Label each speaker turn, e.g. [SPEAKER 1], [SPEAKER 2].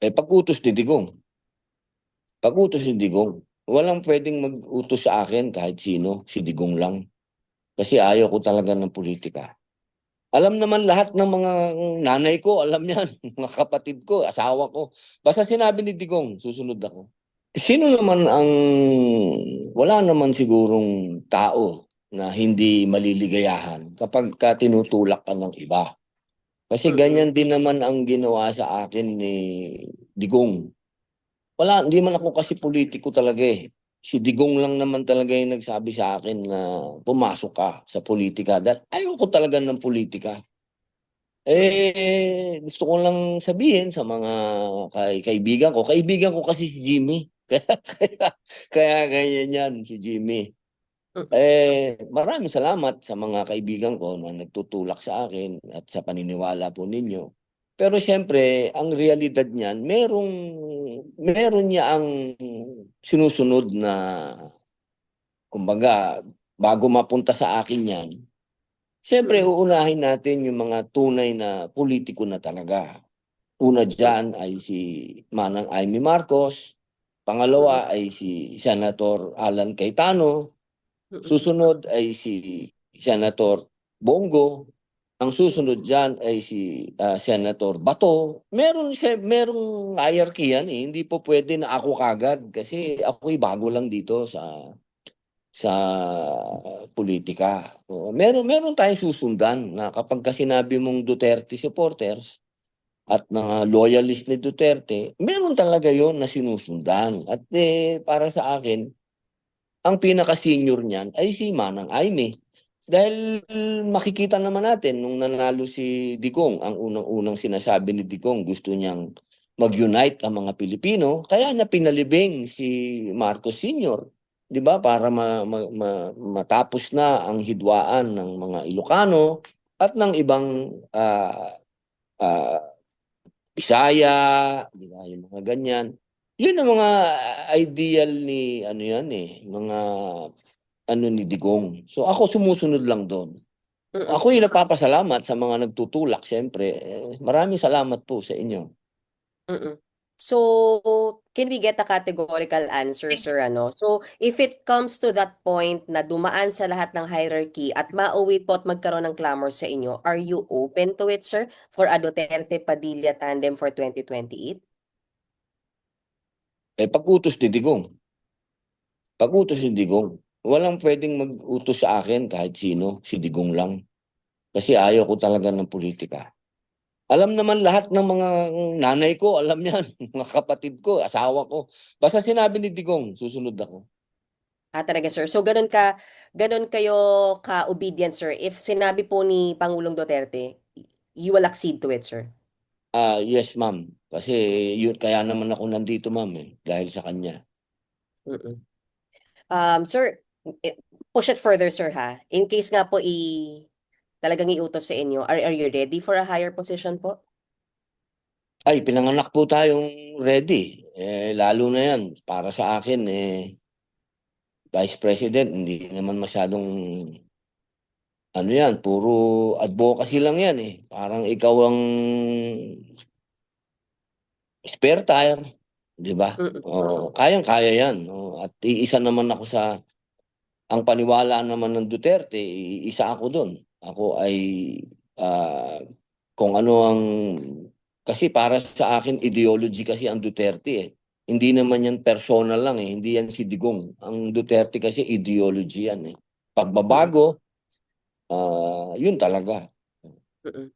[SPEAKER 1] Pag-utos ni Digong. Pag-utos ni Digong. Walang pwedeng mag-utos sa akin kahit sino, si Digong lang. Kasi ayaw ko talaga ng politika. Alam naman lahat ng mga nanay ko, alam yan, mga kapatid ko, asawa ko. Basta sinabi ni Digong, susunod ako. Sino naman ang, wala naman sigurong tao na hindi maliligayahan kapag ka tinutulak ka ng iba. Kasi
[SPEAKER 2] Mm.
[SPEAKER 1] ganyan din naman ang ginawa sa akin ni Digong. Wala, hindi man ako kasi politiko talaga eh. Si Digong lang naman talaga yung nagsabi sa akin na pumasok ka sa politika. Dahil ayaw ko talaga ng politika.
[SPEAKER 2] Mm.
[SPEAKER 1] Gusto ko lang sabihin sa mga kaibigan ko kasi si Jimmy. Kaya ganyan yan si Jimmy.
[SPEAKER 2] Mm.
[SPEAKER 1] Maraming salamat sa mga kaibigan ko na nagtutulak sa akin at sa paniniwala po ninyo. Pero siyempre, ang realidad niyan, meron niya ang sinusunod na, kumbaga, bago mapunta sa akin yan, siyempre
[SPEAKER 2] Mm.
[SPEAKER 1] uunahin natin yung mga tunay na politiko na talaga. Una dyan ay si Manang Amy Marcos,
[SPEAKER 2] Mm.
[SPEAKER 1] pangalawa ay si Senator Alan Cayetano,
[SPEAKER 2] Mm.
[SPEAKER 1] susunod ay si Senator Bongo. Ang susunod diyan ay si Senator Bato. Merong hierarchy yan eh. Hindi po pwede na ako kagad kasi ako'y bago lang dito sa politika. Oo, meron tayong susundan na kapag ka sinabi mong Duterte supporters at mga loyalist ni Duterte, meron talaga yon na sinusundan. At para sa akin, ang pinaka-senior niyan ay si Manang Aimee. Dahil makikita naman natin nung nanalo si Digong, ang unang-unang sinasabi ni Digong, gusto niyang mag-unite ang mga Pilipino, kaya niya pinalibing si Marcos Sr., 'di ba? Para matapos na ang hidwaan ng mga Ilocano at ng ibang ah, Bisaya, 'di ba? Yung mga ganyan. Yun ang mga ideal ni ano yan eh, mga ano ni Digong. So ako sumusunod lang doon.
[SPEAKER 2] Mm.
[SPEAKER 1] Ako yung nagpapasalamat sa mga nagtutulak siyempre. Maraming salamat po sa inyo.
[SPEAKER 2] Mm. So, can we get a categorical answer, sir, ano? So, if it comes to that point na dumaan sa lahat ng hierarchy at mauwi po at magkaroon ng clamor sa inyo, are you open to it, sir, for a Duterte Padilla tandem for 2028?
[SPEAKER 1] Pag-utos ni Digong. Pag-utos ni Digong. Walang pwedeng mag-utos sa akin kahit sino, si Digong lang. Kasi ayaw ko talaga ng politika. Alam naman lahat ng mga nanay ko, alam yan, mga kapatid ko, asawa ko. Basta sinabi ni Digong, susunod ako.
[SPEAKER 2] Ah, talaga, sir. So, ganun kayo ka-obedient, sir. If sinabi po ni Pangulong Duterte, you will accede to it, sir.
[SPEAKER 1] Yes, ma'am. Kasi yun, kaya naman ako nandito, ma'am, dahil sa kanya.
[SPEAKER 2] Mm. Sir, eh, push it further, sir, ha? In case nga po talagang iutos sa inyo, are you ready for a higher position po?
[SPEAKER 1] Ay, pinanganak po tayong ready. Lalo na yan, para sa akin, Vice President, hindi naman masyadong, ano yan, puro advocacy lang yan eh. Parang ikaw ang spare tire, di ba?
[SPEAKER 2] Mm.
[SPEAKER 1] Kayang-kaya yan. At iisa naman ako ang paniwala naman ng Duterte, isa ako doon. Ako ay, ah, kung ano ang, kasi para sa akin, ideology kasi ang Duterte eh. Hindi naman yan personal lang eh. Hindi yan si Digong. Ang Duterte kasi ideology yan eh.
[SPEAKER 2] Mm.
[SPEAKER 1] Pagbabago, yun talaga.
[SPEAKER 2] Mm.